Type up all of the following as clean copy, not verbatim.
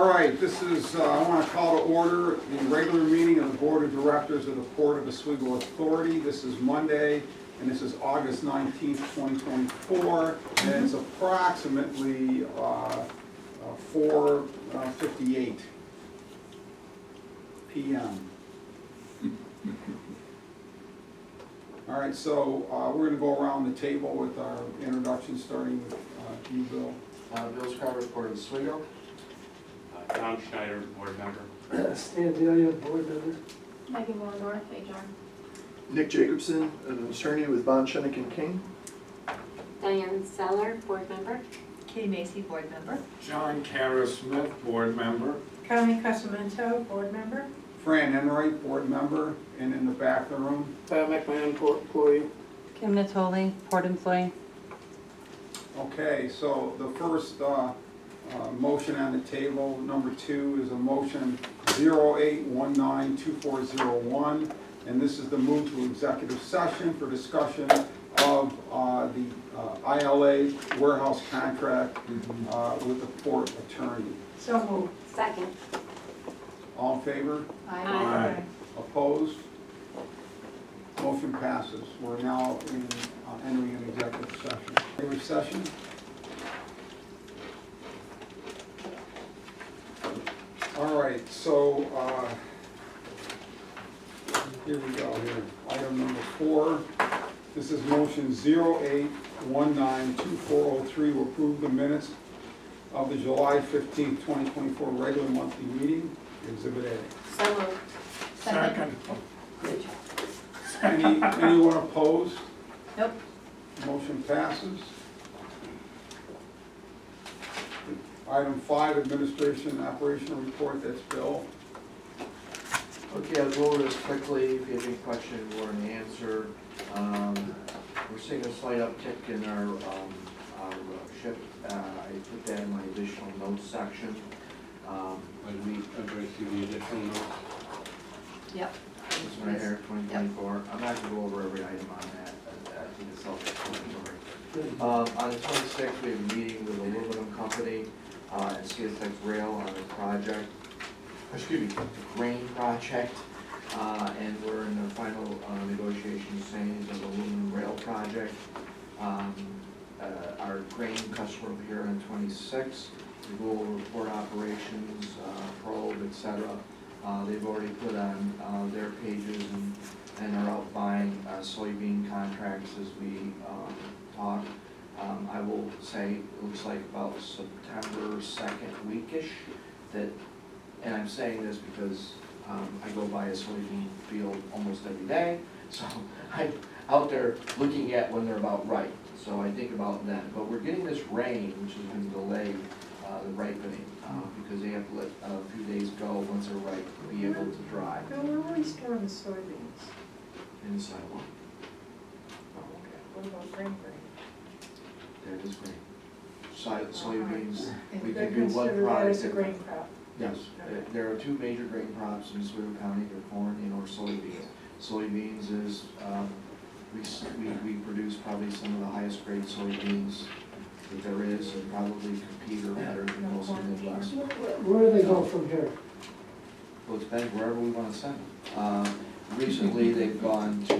All right, this is, I want to call to order the regular meeting of the Board of Directors of the Port of Oswego Authority. This is Monday, and this is August 19th, 2024, and it's approximately 4:58 p.m. All right, so we're going to go around the table with our introduction, starting with you, Bill. Bill Scarver, Port of Oswego. Tom Schneider, board member. Stan Delia, board member. Megan Waldorf, HR. Nick Jacobson, an attorney with Bond, Shenick and King. Diane Seller, board member. Katie Macy, board member. John Kara Smith, board member. Carmen Casamento, board member. Fran Enright, board member, and in the back of the room. Pat McMahon, port employee. Kim Natoli, port employee. Okay, so the first motion on the table, number 2, is a motion 08192401, and this is the move to executive session for discussion of the ILA warehouse contract with the port attorney. So moved. Second. All in favor? Aye. Opposed? Motion passes. We're now entering an executive session. Regular session? All right, so here we go here. Item number 4. This is motion 08192403 to approve the minutes of the July 15th, 2024 regular monthly meeting, Exhibit A. So moved. Second. Anyone opposed? Nope. Motion passes. Item 5, administration and operational report, that's Bill. Okay, I'll go over this quickly. If you have any questions or an answer. We're seeing a slight uptick in our ship. I put that in my additional notes section. When we address the additional notes. Yep. This one right here, 2024. I'm not gonna go over every item on that. I think it's self-explanatory. On the 26th, we have a meeting with aluminum company and CSX Rail on a project, excuse me, the grain project. And we're in the final negotiation phase of the aluminum rail project. Our grain customer will be here on 26th. We go over port operations, probe, etc. They've already put on their pages and are out buying soybean contracts as we talk. I will say it looks like about September 2nd weekish that, and I'm saying this because I go by a soybean field almost every day, so I'm out there looking at when they're about ripe. So I think about that. But we're getting this rain, which is going to delay the ripening because they have to let a few days go once they're ripe to be able to dry. Bill, where are we storing the soybeans? In the sidewalk. Oh, okay. What about grain? There it is grain. Soybeans, And we they're can do one considered that product. as a grain crop. Yes, there are 2 major grain crops in Oswego County, they're corn and or soybeans. Soybeans is, we produce probably some of the highest grade soybeans that there is and probably compete or better than most of the Midwest. Where do they go from here? Well, it's been wherever we want to send them. Recently, they've gone to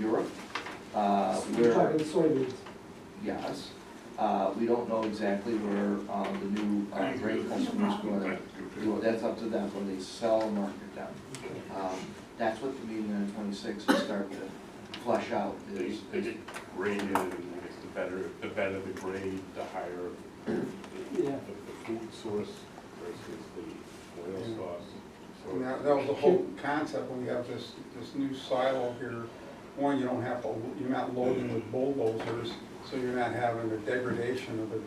Europe. You're talking soybeans. Yes. We don't know exactly where the new grain customer is going to do it. That's up to them, where they sell and market them. That's what the meeting on the 26th will start to flesh out. They get graded, and I guess the better the grade, the higher Yeah. the food source versus the oil source. And that was the whole concept when we have this new silo here. One, you don't have to, you're not loading with bulldozers, so you're not having the degradation of the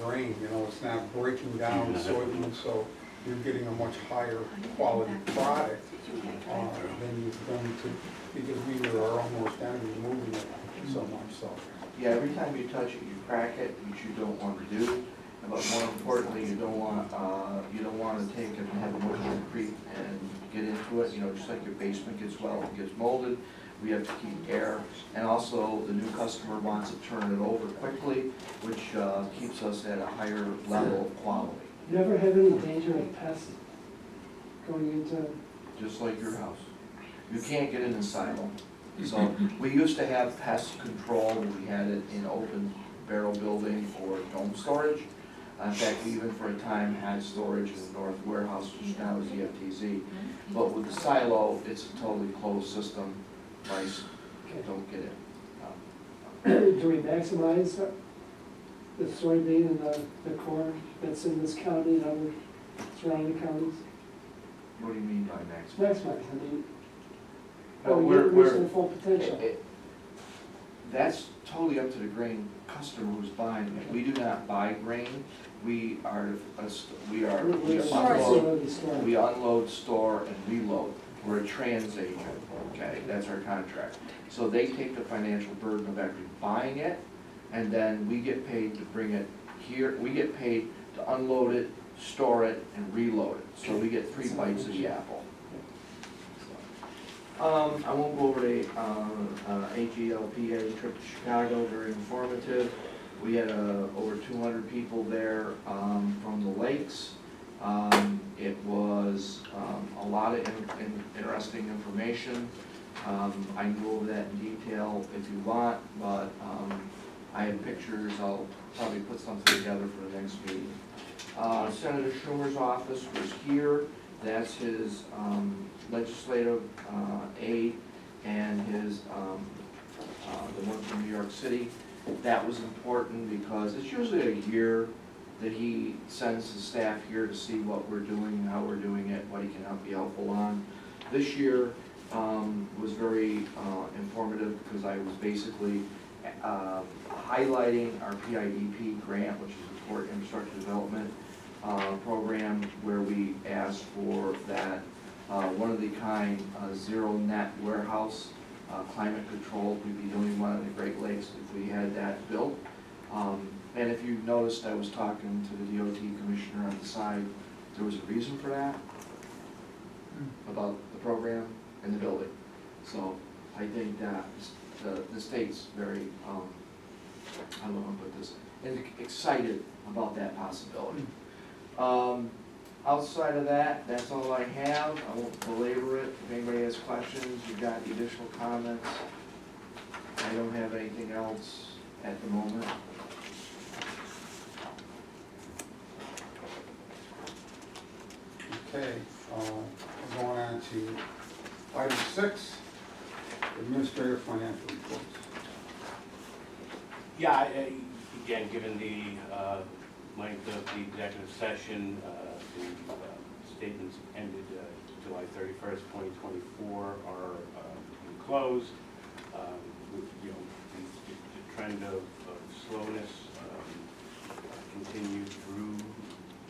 grain. You know, it's not breaking down the soybeans, so you're getting a much higher quality product than you're going to, because we are almost done removing it so much. So Yeah, every time you touch it, you crack it, which you don't want to do. But more importantly, you don't want to take it and have moisture creep and get into it. You know, just like your basement gets and gets molded, we have to keep air. And also, the new customer wants to turn it over quickly, which keeps us at a higher level of quality. You ever have any danger of pests going into, Just like your house. You can't get in a silo. So, we used to have pest control, we had it in open barrel building or dome storage. In fact, we even for a time had storage in the north warehouse, which now is EFTZ. But with the silo, it's a totally closed system, mice don't get in. do we maximize the soybean and the corn that's in this county and other surrounding counties? What do you mean by maximum? Maximize, I mean, No, are we reaching the full potential? That's totally up to the grain customer who's buying it. We do not buy grain, we We're unload, store. we unload, store, and reload. We're a trans agent, okay, that's our contract. So they take the financial burden of actually buying it, and then we get paid to bring it here, we get paid to unload it, store it, and reload it. So we get 3 bites of the apple. I won't go over the AGLPA trip to Chicago, very informative. We had over 200 people there from the lakes. It was a lot of interesting information. I can go over that in detail if you want, but I have pictures. I'll probably put something together for the next meeting. Senator Schumer's office was here. That's his legislative aide and his, the one from New York City. That was important because it's usually a year that he sends his staff here to see what we're doing, how we're doing it, what he can help be helpful on. This year was very informative because I was basically highlighting our PIDP grant, which is the Port Infrastructure Development program, where we asked for that one-of-the-kind zero net warehouse, climate controlled. We'd be the only one in the Great Lakes if we had that built. And if you noticed, I was talking to the DOT commissioner on the side. There was a reason for that, about the program and the building. So I think that the state's very, I don't know how to put this, excited about that possibility. Outside of that, that's all I have. I won't belabor it. If anybody has questions, you've got additional comments. I don't have anything else at the moment. Okay, we're going on to item 6, administrative financial reports. Yeah, again, given the length of the executive session, the statements ended July 31st, 2024 are closed. You know, the trend of slowness continued through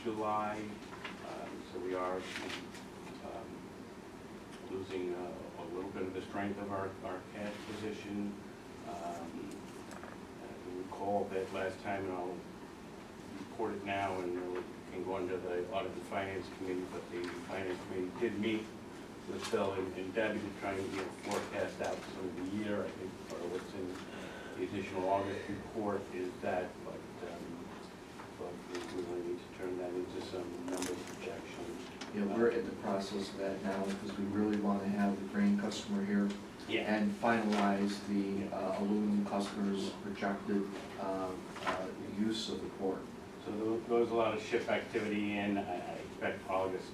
July, so we are losing a little bit of the strength of our cash position. You recall that last time, and I'll report it now, and we can go under the Audit and Finance Committee, but the Finance Committee did meet with Phil and Debbie to try and forecast out some of the year. I think part of what's in the additional August report is that, but we really need to turn that into some number projections. Yeah, we're in the process of that now because we really want to have the grain customer here and finalize the aluminum customers' projected use of the port. So there was a lot of ship activity, and I expect August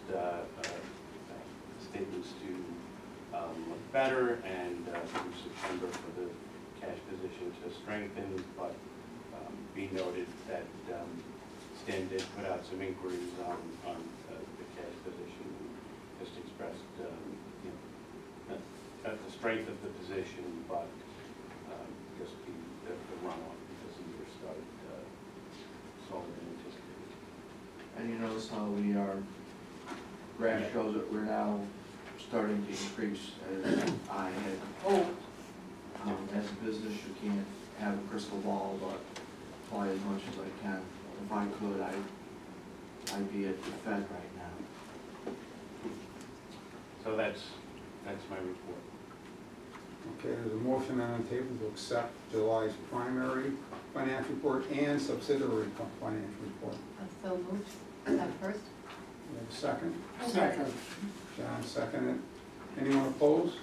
statements to look better, and through September for the cash position to strengthen, but be noted that Stan did put out some inquiries on the cash position, just expressed you know, the strength of the position, but just the runoff because the year started slower than anticipated. And you notice how we are, graph shows that we're now starting to increase as I had hoped. As a business, you can't have a crystal ball, but apply as much as I can. If I could, I'd be at the Fed right now. So that's my report. Okay, there's a motion on the table to accept July's primary financial report and subsidiary financial report. So moved. That first? We have a second? Second. John seconded. Anyone opposed?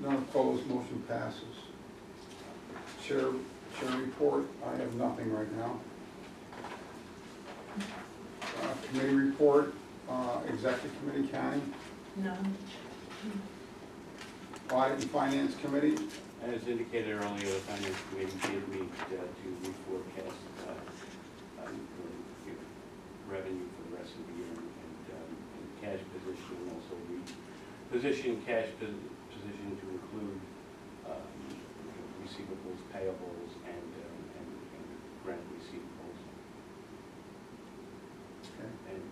None opposed, motion passes. Chair report, I have nothing right now. Committee report, executive committee, County, None. audit and finance committee, As indicated earlier, the finance committee did meet to reforecast revenue for the rest of the year and cash position, and also reposition cash position to include receivables, payables, and grant receivables. okay. And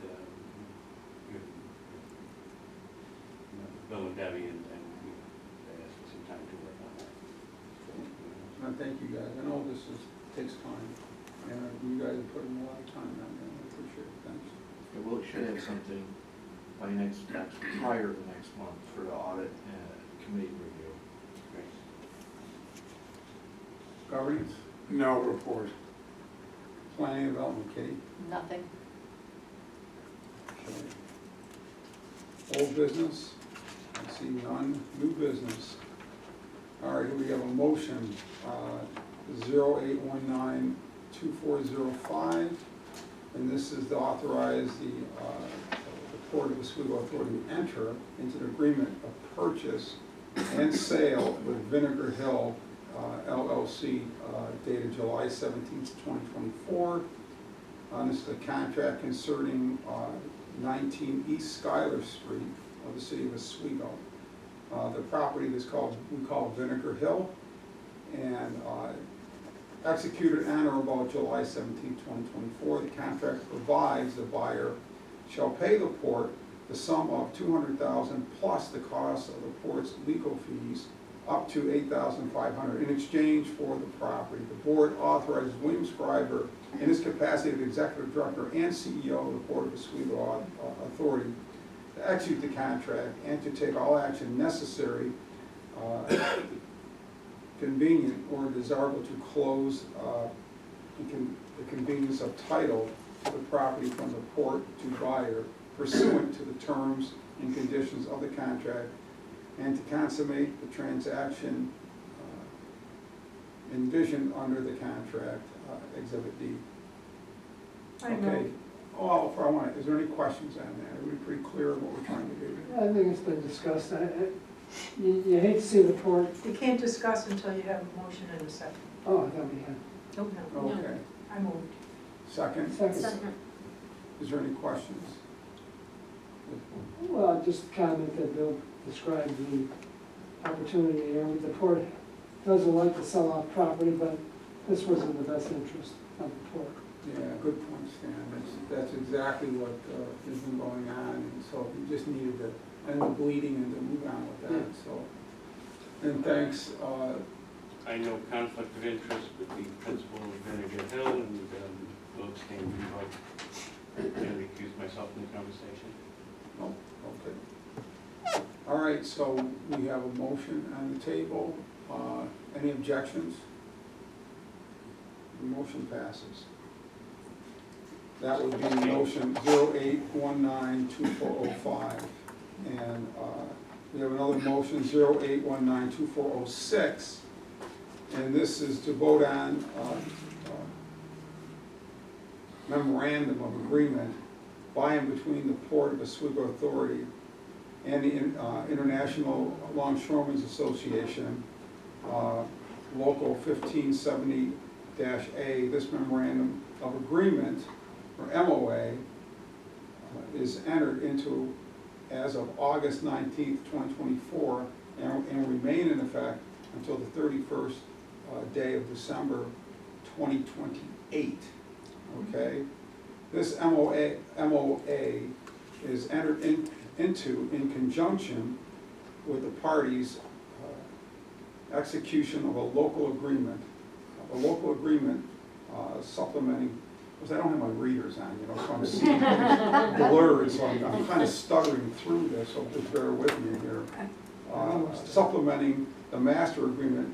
Bill and Debbie, and they asked for some time to work on that. So, Thank you guys, I know this takes time, and you guys are putting a lot of time on it, I appreciate it, thanks. Yeah, we should have something by prior to next month for the audit and committee review. great. Governance, No report. planning and development, Kitty. Nothing. Okay. Old business, I see none, new business. All right, here we have a motion, 0819-2405, and this is to authorize the Port of Oswego Authority to enter into an agreement of purchase and sale with Vinegar Hill LLC dated July 17th, 2024. This is a contract concerning 19 East Schuyler Street of the city of Oswego. The property is we call Vinegar Hill, and executed on or about July 17, 2024. The contract provides the buyer shall pay the port the sum of $200,000 plus the cost of the port's legal fees up to $8,500 in exchange for the property. The board authorizes William Scriber in his capacity of executive director and CEO of the Port of Oswego Authority to execute the contract and to take all action necessary, convenient, or desirable to close the convenience of title to the property from the port to buyer pursuant to the terms and conditions of the contract, and to consummate the transaction envisioned under the contract, Exhibit D. Okay. Oh, is there any questions on that? Are we pretty clear on what we're trying to do? I think it's been discussed. You hate to see the port, You can't discuss until you have a motion and a second. oh, I thought we had. Nope. No. Okay. I moved. Second, Second. is there any questions? Well, just comment that Bill described the opportunity here. The port doesn't like to sell off property, but this was in the best interest of the port. Yeah, good point, Stan. That's exactly what has been going on, and so we just needed to end the bleeding and to move on with that, so. And thanks, I know conflict of interest with the principal of Vinegar Hill, and will abstain from the vote. I'm going to recuse myself from the conversation. oh, okay. All right, so we have a motion on the table. Any objections? The motion passes. That would be motion 0819-2405. And we have another motion, 0819-2406. And this is to vote on memorandum of agreement by and between the Port of Oswego Authority and the International Longshoremen's Association, Local 1570-A. This memorandum of agreement, or MOA, is entered into as of August 19th, 2024, and remain in effect until the 31st day of December 2028. Okay? This MOA is entered into in conjunction with the parties' execution of a local agreement supplementing, because I don't have my readers on, so I'm seeing blurred, so I'm kind of stuttering through this, so just bear with me here. Supplementing the master agreement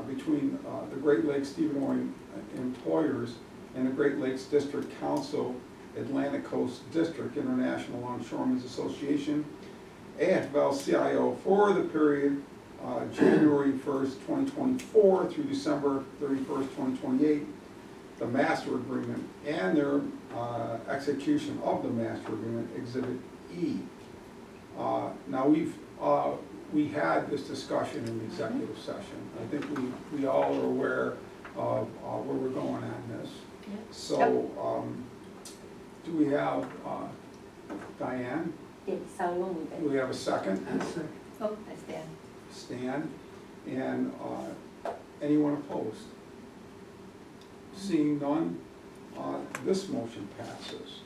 between the Great Lakes Stephen Owen employers and the Great Lakes District Council Atlantic Coast District International Longshoremen's Association, AFL-CIO, for the period January 1st, 2024 through December 31st, 2028, the master agreement and their execution of the master agreement, Exhibit E. Now, we had this discussion in the executive session. I think we all are aware of where we're going on this. So, do we have, Diane, Yes, I will move do we have a second? Oh, I stand. Stan, and anyone opposed? Seeing none, this motion passes.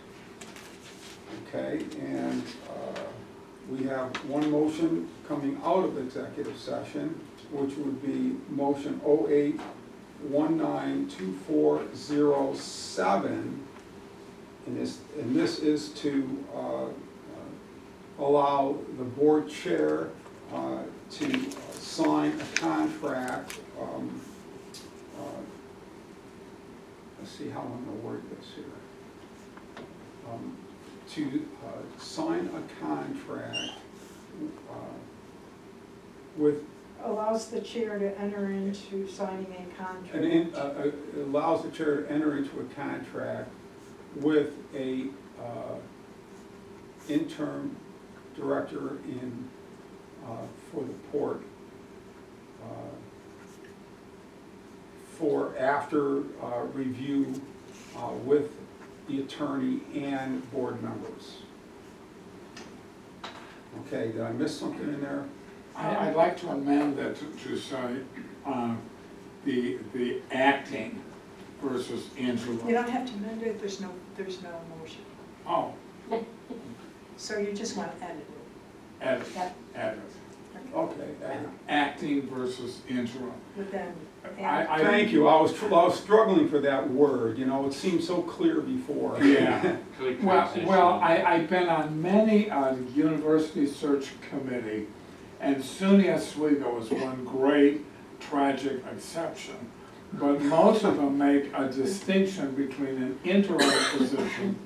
Okay, and we have one motion coming out of executive session, which would be motion 08192407. And this is to allow the board chair to sign a contract. Let's see how I'm gonna word this here. To sign a contract with, Allows the chair to enter into signing a contract. it allows the chair to enter into a contract with a interim director in, for the port, for after review with the attorney and board members. Okay, did I miss something in there? I'd like to amend that to say, the acting versus interim. You don't have to amend it, there's no motion. Oh, So you just want to edit it. edit, Yep. edit. Okay, Acting versus interim. But then, thank you, I was struggling for that word, you know, it seemed so clear before. Yeah. Really Well, transitional. I've been on many university search committee, and SUNY Oswego is one great tragic exception. But most of them make a distinction between an interim position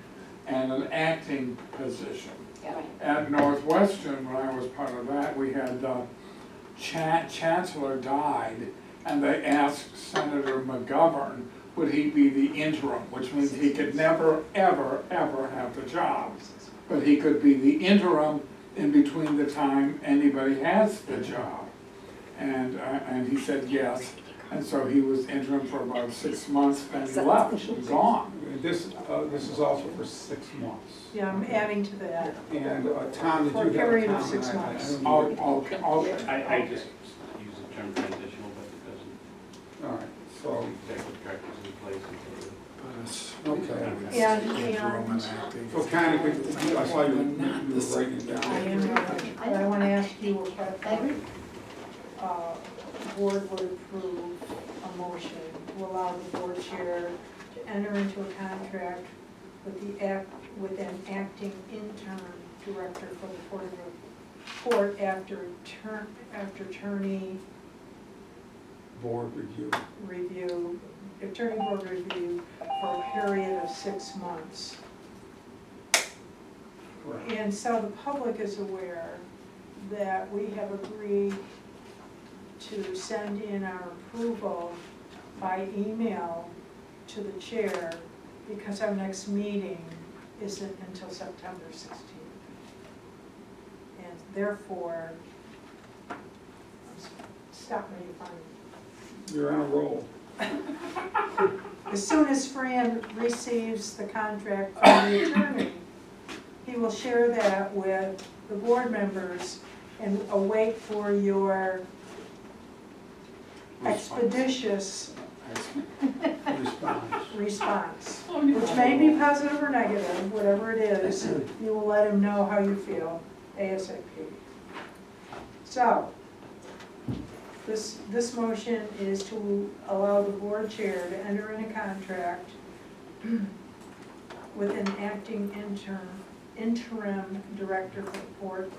and an acting position. Yeah. At Northwestern, when I was part of that, we had Chancellor died, and they asked Senator McGovern, would he be the interim, which means he could never, ever, ever have the job. But he could be the interim in between the time anybody has the job. And he said yes, and so he was interim for about 6 months, then he left, and gone. This is also for 6 months. yeah, I'm adding to that. And Tom, did you For a have a period of comment? 6 months. Okay. I just use the term transitional, but it doesn't, All right, so, executive director's in place until okay. And So kind of, I saw you were writing it I down. am, but I want to ask you what kind of board would approve a motion to allow the board chair to enter into a contract with an acting intern director for the port after attorney Board review. attorney board review for a period of 6 months. Correct. And so the public is aware that we have agreed to send in our approval by email to the chair because our next meeting isn't until September 16th. And therefore, stop me if I'm You're on a roll. as soon as Fran receives the contract from the attorney, he will share that with the board members and await for your expeditious response, which may be positive or negative, whatever it is, you will let him know how you feel ASAP. So, this motion is to allow the board chair to enter in a contract with an acting interim director for the port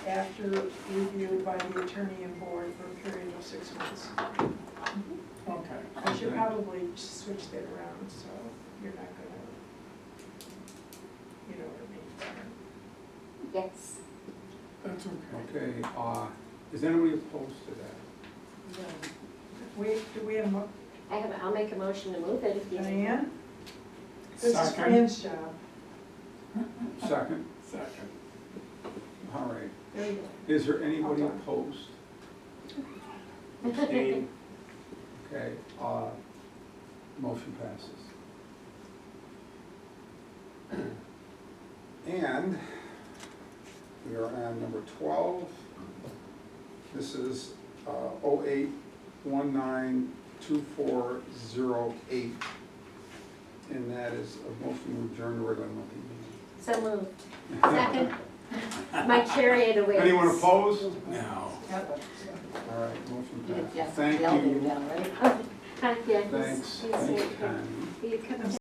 after reviewed by the attorney and board for a period of 6 months. Okay. I should probably switch that around, so you're not you know what I mean? Yes. That's okay. Okay, is anybody opposed to that? Do we have, I'll make a motion to move it if you. Diane? This is Second. Fran's job. Second, Second. all right. There you go. Is there anybody Hold on. opposed? Abstain. Okay, motion passes. And we are on number 12. This is 08192408. And that is a motion to adjourn the regular monthly meeting. So moved. Second. My chariot awaits. Anyone opposed? No. Yep. All right, motion You passed. just Thank yelled it you. down, right? Oh, yeah, Thanks, he's thanks, here. Connie. You come